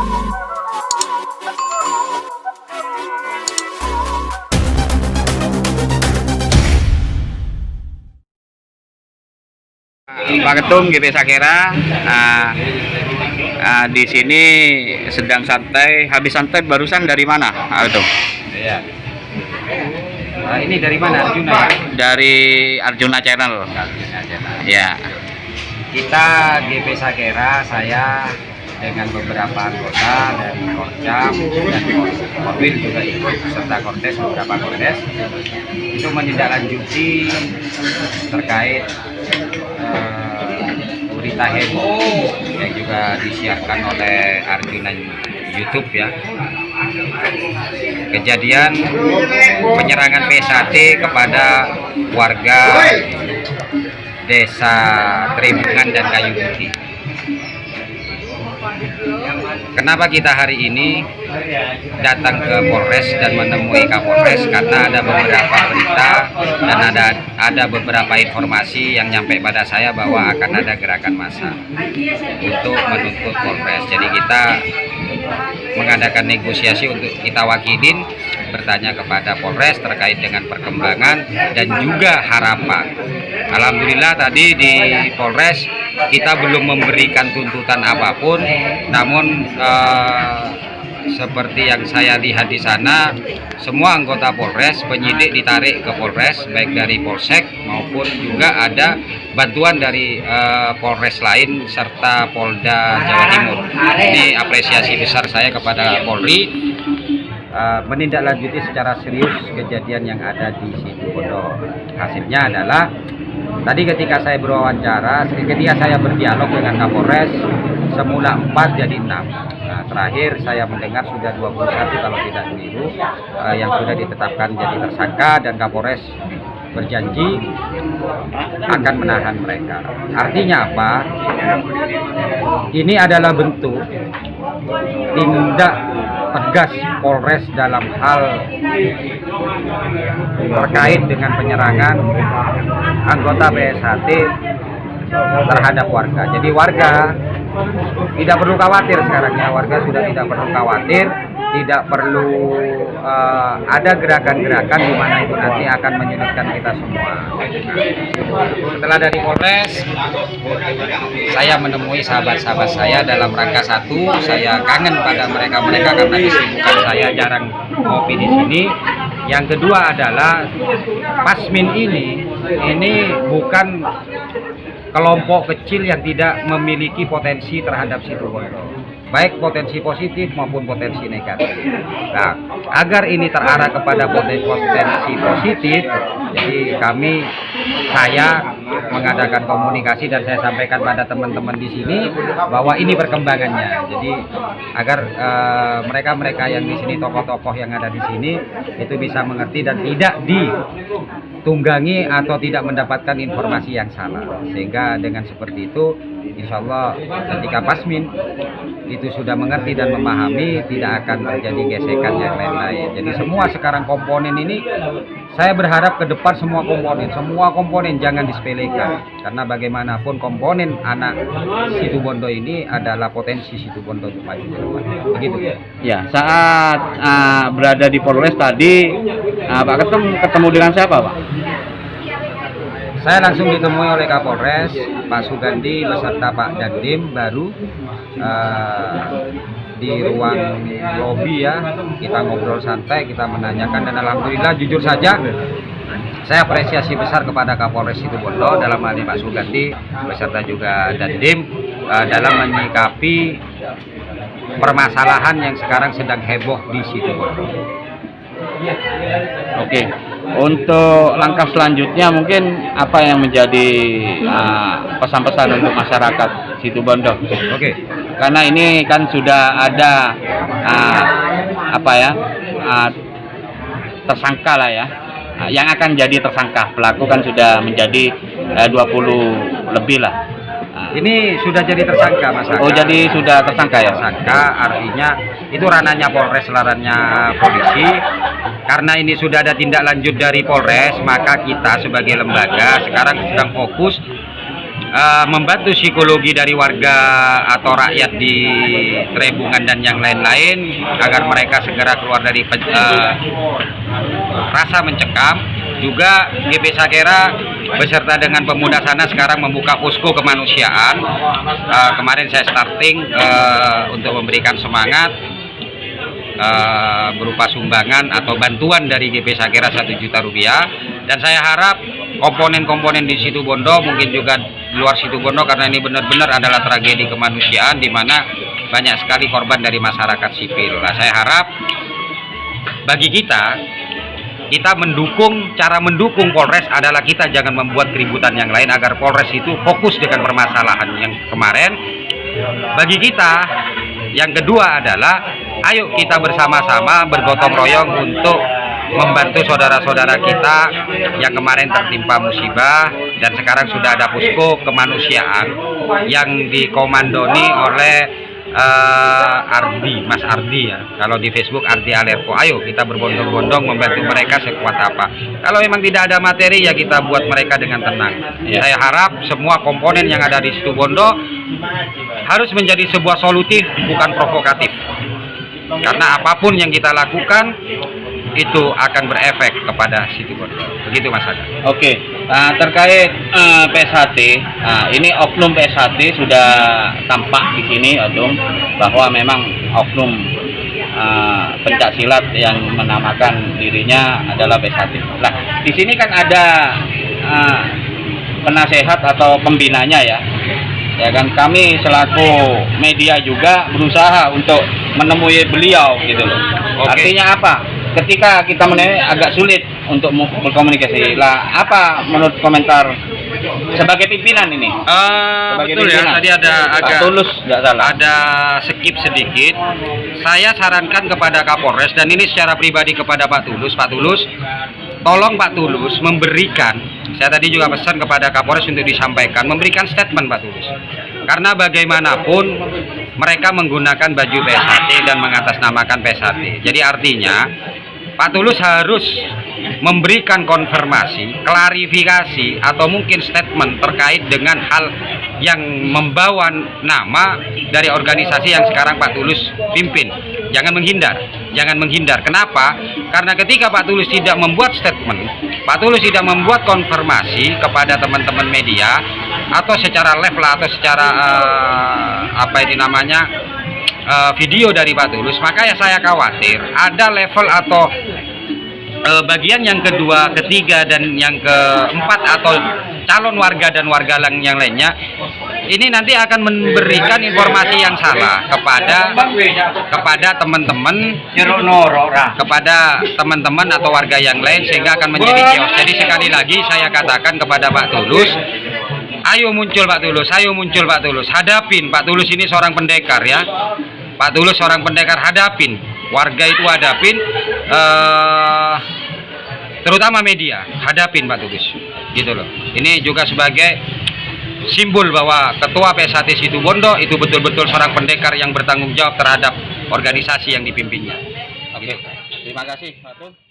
Pak Ketum GP Sakera, di sini sedang santai. Habis santai barusan dari mana, Pak Ketum? Iya. Ini dari mana, Arjuna ya? Dari Arjuna Channel. Arjuna Channel. Ya. Kita GP Sakera, saya dengan beberapa anggota dari Korcam dan Korwil juga ikut serta Kordes, beberapa Kordes itu menindaklanjuti terkait berita heboh yang juga disiarkan oleh Arjuna YouTube ya, kejadian penyerangan PSAT kepada warga Desa Tribungan dan Kayu Putih. Kenapa kita hari ini datang ke Polres dan menemui Kapolres? Karena ada beberapa berita dan ada beberapa informasi yang nyampe pada saya bahwa akan ada gerakan massa untuk menuntut Polres. Jadi kita mengadakan negosiasi untuk kita wakilin, bertanya kepada Polres terkait dengan perkembangan dan juga harapan. Alhamdulillah tadi di Polres kita belum memberikan tuntutan apapun, namun seperti yang saya lihat di sana, semua anggota Polres, penyidik ditarik ke Polres, baik dari Polsek maupun juga ada bantuan dari Polres lain serta Polda Jawa Timur. Ini apresiasi besar saya kepada Polri menindaklanjuti secara serius kejadian yang ada di Situbondo. Hasilnya adalah tadi ketika saya berwawancara, ketika saya berdialog dengan Kapolres, semula 4 jadi 6. Nah, terakhir saya mendengar sudah 21 kalau tidak keliru yang sudah ditetapkan jadi tersangka, dan Kapolres berjanji akan menahan mereka. Artinya apa? Ini adalah bentuk tindak tegas Polres dalam hal terkait dengan penyerangan anggota PSAT terhadap warga. Jadi warga tidak perlu khawatir sekarang ya, warga sudah tidak perlu khawatir, tidak perlu ada gerakan-gerakan di mana itu nanti akan menyulitkan kita semua. Setelah dari Polres, saya menemui sahabat-sahabat saya dalam rangka satu, saya kangen pada mereka-mereka karena kesibukan saya jarang ngopi di sini. Yang kedua adalah Pasmin ini bukan kelompok kecil yang tidak memiliki potensi terhadap Situbondo, baik potensi positif maupun potensi negatif. Nah, agar ini terarah kepada potensi positif, jadi saya mengadakan komunikasi dan saya sampaikan pada teman-teman di sini bahwa ini perkembangannya. Jadi agar mereka-mereka yang di sini, tokoh-tokoh yang ada di sini itu bisa mengerti dan tidak ditunggangi atau tidak mendapatkan informasi yang salah. Sehingga dengan seperti itu, insya Allah ketika Pasmin itu sudah mengerti dan memahami, tidak akan terjadi gesekan yang lain-lain. Jadi semua sekarang komponen ini, saya berharap ke depan semua komponen jangan disepelekan, karena bagaimanapun komponen anak Situbondo ini adalah potensi Situbondo untuk maju ke depan. Begitu ya. Ya, saat berada di Polres tadi, Pak Ketum ketemu dengan siapa, Pak? Saya langsung ditemui oleh Kapolres, Pak Sugandi beserta Pak Dandim baru di ruang lobi ya. Kita ngobrol santai, kita menanyakan, dan alhamdulillah jujur saja saya apresiasi besar kepada Kapolres Situbondo dalam hal ini Pak Sugandi beserta juga Dandim dalam menyikapi permasalahan yang sekarang sedang heboh di Situbondo. Oke, untuk langkah selanjutnya mungkin apa yang menjadi pesan-pesan untuk masyarakat Situbondo? Oke, karena ini kan sudah ada tersangka lah ya, yang akan jadi tersangka. Pelaku kan sudah menjadi 20 lebih lah. ini sudah jadi tersangka, Mas Aka. Oh, jadi sudah tersangka ya? Tersangka artinya itu ranahnya Polres, ranahnya polisi. Karena ini sudah ada tindak lanjut dari Polres, maka kita sebagai lembaga sekarang sedang fokus membantu psikologi dari warga atau rakyat di Trembungan dan yang lain-lain agar mereka segera keluar dari rasa mencekam. Juga GP Sakera beserta dengan pemuda sana sekarang membuka posko kemanusiaan. Kemarin saya starting untuk memberikan semangat berupa sumbangan atau bantuan dari GP Sakera 1 juta rupiah, dan saya harap komponen-komponen di Situbondo, mungkin juga di luar Situbondo, karena ini benar-benar adalah tragedi kemanusiaan di mana banyak sekali korban dari masyarakat sipil. Nah, saya harap bagi kita cara mendukung Polres adalah kita jangan membuat keributan yang lain agar Polres itu fokus dengan permasalahan yang kemarin. Bagi kita yang kedua adalah ayo kita bersama-sama bergotong royong untuk membantu saudara-saudara kita yang kemarin tertimpa musibah, dan sekarang sudah ada posko kemanusiaan yang dikomandoni oleh Mas Ardi ya. Kalau di Facebook Ardi Alerko. Ayo kita berbondong-bondong membantu mereka sekuat apa. Kalau memang tidak ada materi ya kita buat mereka dengan tenang. Ya. Saya harap semua komponen yang ada di Situbondo harus menjadi sebuah solutif, bukan provokatif. Karena apapun yang kita lakukan itu akan berefek kepada Situbondo. Begitu Mas Aga. Oke, terkait PSHT, ini oknum PSHT sudah tampak di sini, Odong, bahwa memang oknum pencak silat yang menamakan dirinya adalah PSHT. Nah, di sini kan ada penasehat atau pembinanya ya. Ya kan, kami selaku media juga berusaha untuk menemui beliau gitu loh. Okay. Artinya apa? Ketika kita menemui agak sulit untuk berkomunikasi. Lah, apa menurut komentar sebagai pimpinan ini? Sebagai betul pimpinan. Ya, tadi ada agak Tulus, nggak salah. Ada skip sedikit. Saya sarankan kepada Kapolres dan ini secara pribadi kepada Pak Tulus. Pak Tulus, tolong Pak Tulus memberikan, saya tadi juga pesan kepada Kapolres untuk disampaikan, memberikan statement Pak Tulus. Karena bagaimanapun mereka menggunakan baju PSHT dan mengatasnamakan PSHT. Jadi artinya Pak Tulus harus memberikan konfirmasi, klarifikasi, atau mungkin statement terkait dengan hal yang membawa nama dari organisasi yang sekarang Pak Tulus pimpin. Jangan menghindar. Kenapa? Karena ketika Pak Tulus tidak membuat statement, Pak Tulus tidak membuat konfirmasi kepada teman-teman media, atau secara live lah, atau secara video dari Pak Tulus, maka ya saya khawatir ada level atau bagian yang kedua, ketiga, dan yang keempat atau calon warga dan warga yang lainnya ini nanti akan memberikan informasi yang salah kepada teman-teman atau warga yang lain, sehingga akan menjadi chaos. Jadi sekali lagi saya katakan kepada Pak Tulus, ayo muncul Pak Tulus, hadapin. Pak Tulus ini seorang pendekar ya. Pak Tulus seorang pendekar, hadapin. Warga itu hadapin, terutama media, hadapin Pak Tulus. Gitu loh. Ini juga sebagai simbol bahwa Ketua PSHT Situbondo itu betul-betul seorang pendekar yang bertanggung jawab terhadap organisasi yang dipimpinnya. Oke. Terima kasih, Pak Tulus.